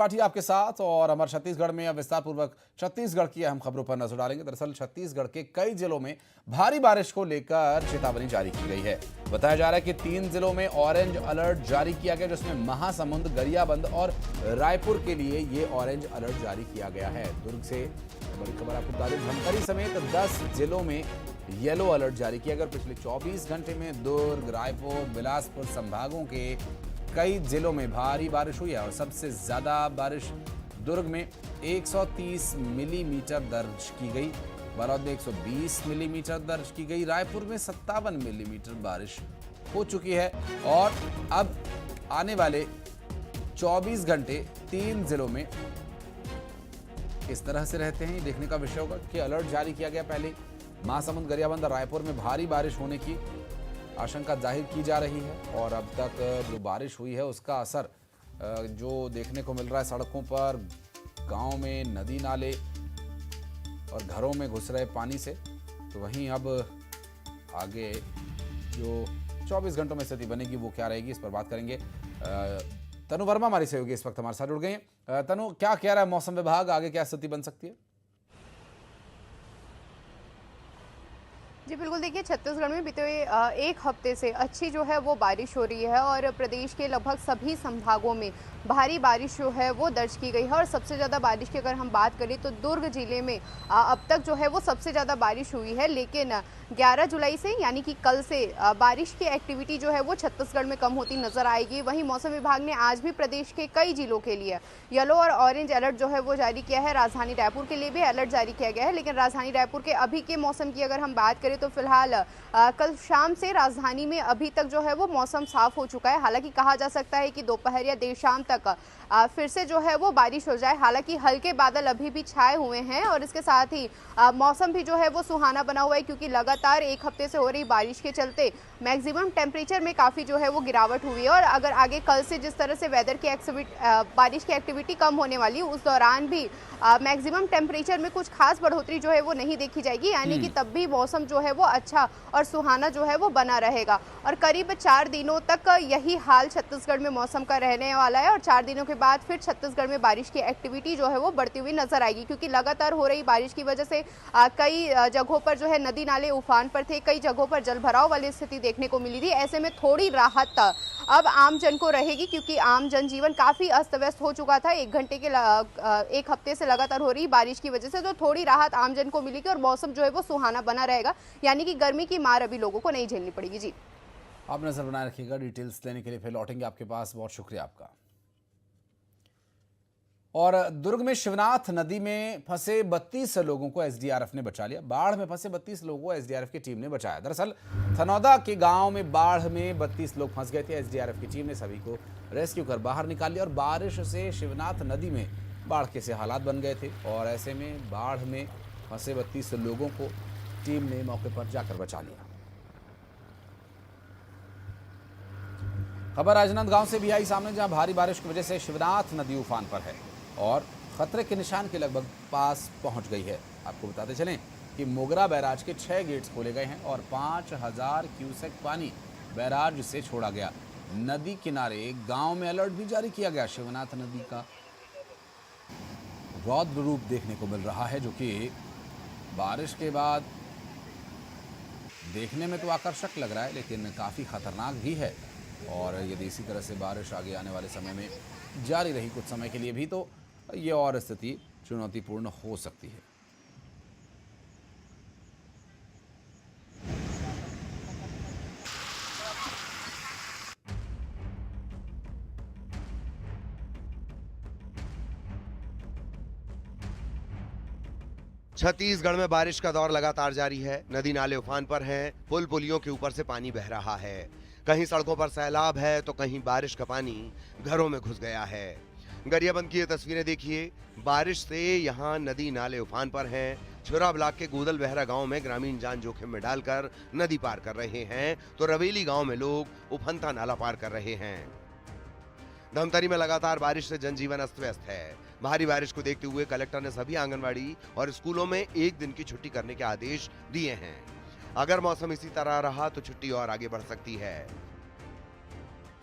पाठी आपके साथ और हमारे छत्तीसगढ़ में अब विस्तार पूर्वक छत्तीसगढ़ की अहम खबरों पर नजर डालेंगे। दरअसल छत्तीसगढ़ के कई जिलों में भारी बारिश को लेकर चेतावनी जारी की गई है। बताया जा रहा है कि 3 जिलों में ऑरेंज अलर्ट जारी किया गया, जिसमें महासमुंद, गरियाबंद और रायपुर के लिए ये ऑरेंज अलर्ट जारी किया गया है। दुर्ग से बड़ी खबर आपको बता दें, धमतरी समेत 10 जिलों में येलो अलर्ट जारी किया गया। पिछले 24 घंटे में दुर्ग, रायपुर, बिलासपुर संभागों के कई जिलों में भारी बारिश हुई है और सबसे ज्यादा बारिश दुर्ग में 130 मिलीमीटर दर्ज की गई, बालोद में 120 मिलीमीटर दर्ज की गई, रायपुर में 57 मिलीमीटर बारिश हो चुकी है। और अब आने वाले 24 घंटे 3 जिलों में किस तरह से रहते हैं, ये देखने का विषय होगा कि अलर्ट जारी किया गया। पहले महासमुंद, गरियाबंद और रायपुर में भारी बारिश होने की आशंका जाहिर की जा रही है और अब तक जो बारिश हुई है उसका असर जो देखने को मिल रहा है सड़कों पर, गांव में नदी नाले और घरों में घुस रहे पानी से। तो वहीं अब आगे जो 24 घंटों में स्थिति बनेगी वो क्या रहेगी, इस पर बात करेंगे। तनु वर्मा हमारी सहयोगी इस वक्त हमारे साथ जुड़ गए हैं। तनु, क्या कह रहा है मौसम विभाग, आगे क्या स्थिति बन सकती है? जी बिल्कुल, देखिए छत्तीसगढ़ में बीते हुए एक हफ्ते से अच्छी जो है वो बारिश हो रही है और प्रदेश के लगभग सभी संभागों में भारी बारिश जो है वो दर्ज की गई है। और सबसे ज़्यादा बारिश की अगर हम बात करें तो दुर्ग जिले में अब तक जो है वो सबसे ज़्यादा बारिश हुई है। लेकिन 11 जुलाई से यानी कि कल से बारिश की एक्टिविटी जो है वो छत्तीसगढ़ में कम होती नजर आएगी। वहीं मौसम विभाग ने आज भी प्रदेश के कई जिलों के लिए येलो और ऑरेंज अलर्ट जो है वो जारी किया है। राजधानी रायपुर के लिए भी अलर्ट जारी किया गया है। लेकिन राजधानी रायपुर के अभी के मौसम की अगर हम बात करें तो फिलहाल कल शाम से राजधानी में अभी तक जो है वो मौसम साफ हो चुका है। हालांकि कहा जा सकता है कि दोपहर या देर शाम तक फिर से जो है वो बारिश हो जाए। हालांकि हल्के बादल अभी भी छाए हुए हैं और इसके साथ ही मौसम भी जो है वो सुहाना बना हुआ है, क्योंकि लगातार एक हफ्ते से हो रही बारिश के चलते मैक्सिमम टेम्परेचर में काफ़ी जो है वो गिरावट हुई है। और अगर आगे कल से जिस तरह से वेदर की बारिश की एक्टिविटी कम होने वाली है, उस दौरान भी मैक्सिमम टेम्परेचर में कुछ खास बढ़ोतरी जो है वो नहीं देखी जाएगी, यानी कि तब भी मौसम जो है वो अच्छा और सुहाना जो है वो बना रहेगा। और करीब 4 दिनों तक यही हाल छत्तीसगढ़ में मौसम का रहने वाला है और 4 दिनों के बाद फिर छत्तीसगढ़ में बारिश की एक्टिविटी जो है वो बढ़ती हुई नजर आएगी, क्योंकि लगातार हो रही बारिश की वजह से कई जगहों पर जो है नदी नाले उफान पर थे, कई जगहों पर जलभराव वाली स्थिति देखने को मिली थी। ऐसे में थोड़ी राहत अब आम जन को रहेगी, क्योंकि आम जनजीवन काफी अस्त व्यस्त हो चुका था एक हफ्ते से लगातार हो रही बारिश की वजह से। तो थोड़ी राहत आम जन को मिलेगी और मौसम जो है वो सुहाना बना रहेगा, यानी कि गर्मी की मार अभी लोगों को नहीं झेलनी पड़ेगी। जी, आप नजर बनाए रखिएगा। डिटेल्स लेने के लिए फिर लौटेंगे आपके पास। बहुत शुक्रिया आपका। और दुर्ग में शिवनाथ नदी में फंसे 32 लोगों को एसडीआरएफ ने बचा लिया। बाढ़ में फंसे 32 लोगों को एसडीआरएफ की टीम ने बचाया। दरअसल थनौदा के गांव में बाढ़ में 32 लोग फंस गए थे। एसडीआरएफ की टीम ने सभी को रेस्क्यू कर बाहर निकाल लिया और बारिश से शिवनाथ नदी में बाढ़ के से हालात बन गए थे और ऐसे में बाढ़ में फंसे 32 लोगों को टीम ने मौके पर जाकर बचा लिया। खबर राजनांदगांव से भी आई सामने, जहां भारी बारिश की वजह से शिवनाथ नदी उफान पर है और खतरे के निशान के लगभग पास पहुंच गई है। आपको बताते चलें कि मोगरा बैराज के 6 गेट्स खोले गए हैं और 5000 क्यूसेक पानी बैराज से छोड़ा गया। नदी किनारे गांव में अलर्ट भी जारी किया गया। शिवनाथ नदी का रौद्र रूप देखने को मिल रहा है, जो कि बारिश के बाद देखने में तो आकर्षक लग रहा है, लेकिन काफ़ी खतरनाक भी है। और यदि इसी तरह से बारिश आगे आने वाले समय में जारी रही कुछ समय के लिए भी, तो ये और स्थिति चुनौतीपूर्ण हो सकती है। छत्तीसगढ़ में बारिश का दौर लगातार जारी है। नदी नाले उफान पर हैं, पुल पुलियों के ऊपर से पानी बह रहा है। कहीं सड़कों पर सैलाब है तो कहीं बारिश का पानी घरों में घुस गया है। गरियाबंद की ये तस्वीरें देखिए। बारिश से यहाँ नदी नाले उफान पर हैं। छुरा ब्लॉक के गूदल बहरा गांव में ग्रामीण जान जोखिम में डालकर नदी पार कर रहे हैं, तो रवेली गांव में लोग उफनता नाला पार कर रहे हैं। धमतरी में लगातार बारिश से जनजीवन अस्त व्यस्त है। भारी बारिश को देखते हुए कलेक्टर ने सभी आंगनवाड़ी और स्कूलों में 1 दिन की छुट्टी करने के आदेश दिए हैं। अगर मौसम इसी तरह रहा तो छुट्टी और आगे बढ़ सकती है।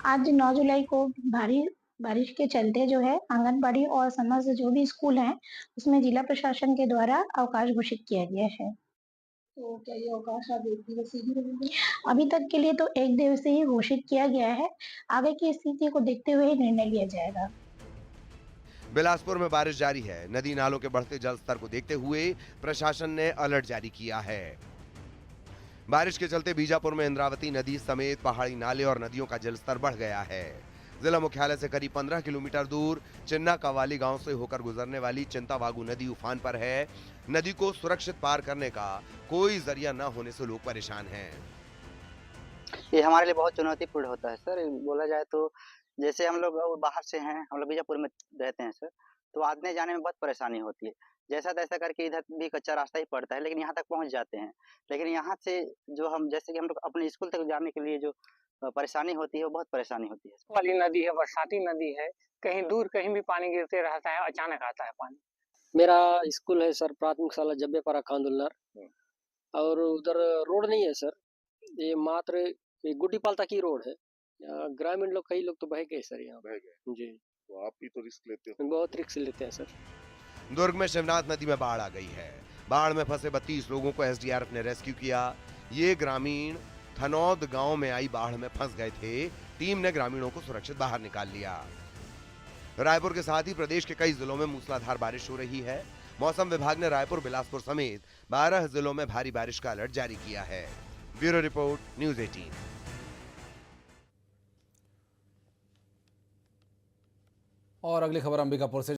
आज 9 जुलाई को भारी बारिश के चलते जो है आंगनबाड़ी और समस्त जो भी स्कूल हैं, उसमें जिला प्रशासन के द्वारा अवकाश घोषित किया गया है। तो क्या ये अवकाश अब 1 दिवसीय ही रहेंगे? अभी तक के लिए तो 1 दिवसीय ही घोषित किया गया है। आगे की स्थिति को देखते हुए ही निर्णय लिया जाएगा। बिलासपुर में बारिश जारी है। नदी नालों के बढ़ते जल स्तर को देखते हुए प्रशासन ने अलर्ट जारी किया है। बारिश के चलते बीजापुर में इंद्रावती नदी समेत पहाड़ी नाले और नदियों का जलस्तर बढ़ गया है। जिला मुख्यालय से करीब 15 किलोमीटर दूर चिन्ना कवाली गांव से होकर गुजरने वाली चिंतावागू नदी उफान पर है। नदी को सुरक्षित पार करने का कोई जरिया न होने से लोग परेशान हैं। ये हमारे लिए बहुत चुनौतीपूर्ण होता है सर। बोला जाए तो जैसे हम लोग बाहर से हैं, हम लोग बीजापुर में रहते हैं सर, तो आने जाने में बहुत परेशानी होती है। जैसा तैसा करके इधर भी कच्चा रास्ता ही पड़ता है, लेकिन यहाँ तक पहुँच जाते हैं। लेकिन यहाँ से जो हम जैसे कि हम लोग अपने स्कूल तक जाने के लिए जो परेशानी होती है, वो बहुत परेशानी होती है। वाली नदी है, बरसाती नदी है, कहीं दूर कहीं भी पानी गिरते रहता है, अचानक आता है पानी। मेरा स्कूल है सर, प्राथमिक शाला जब्बेपारा कांदुलनर, और उधर रोड नहीं है सर। ये मात्र ये गुड्डीपाल तक की रोड है। ग्रामीण लोग कई लोग तो बह गए सर, यहाँ बह गए जी। तो आप भी तो रिस्क लेते हो? बहुत रिस्क लेते हैं सर। दुर्ग में शिवनाथ नदी में बाढ़ आ गई है। बाढ़ में फंसे 32 लोगों को एसडीआरएफ ने रेस्क्यू किया। ये ग्रामीण थनौद गांव में आई बाढ़ में फंस गए थे। टीम ने ग्रामीणों को सुरक्षित बाहर निकाल लिया। रायपुर के साथ ही प्रदेश के कई जिलों में मूसलाधार बारिश हो रही है। मौसम विभाग ने रायपुर, बिलासपुर समेत 12 जिलों में भारी बारिश का अलर्ट जारी किया है। Bureau report, news 18। और अगली खबर अंबिकापुर से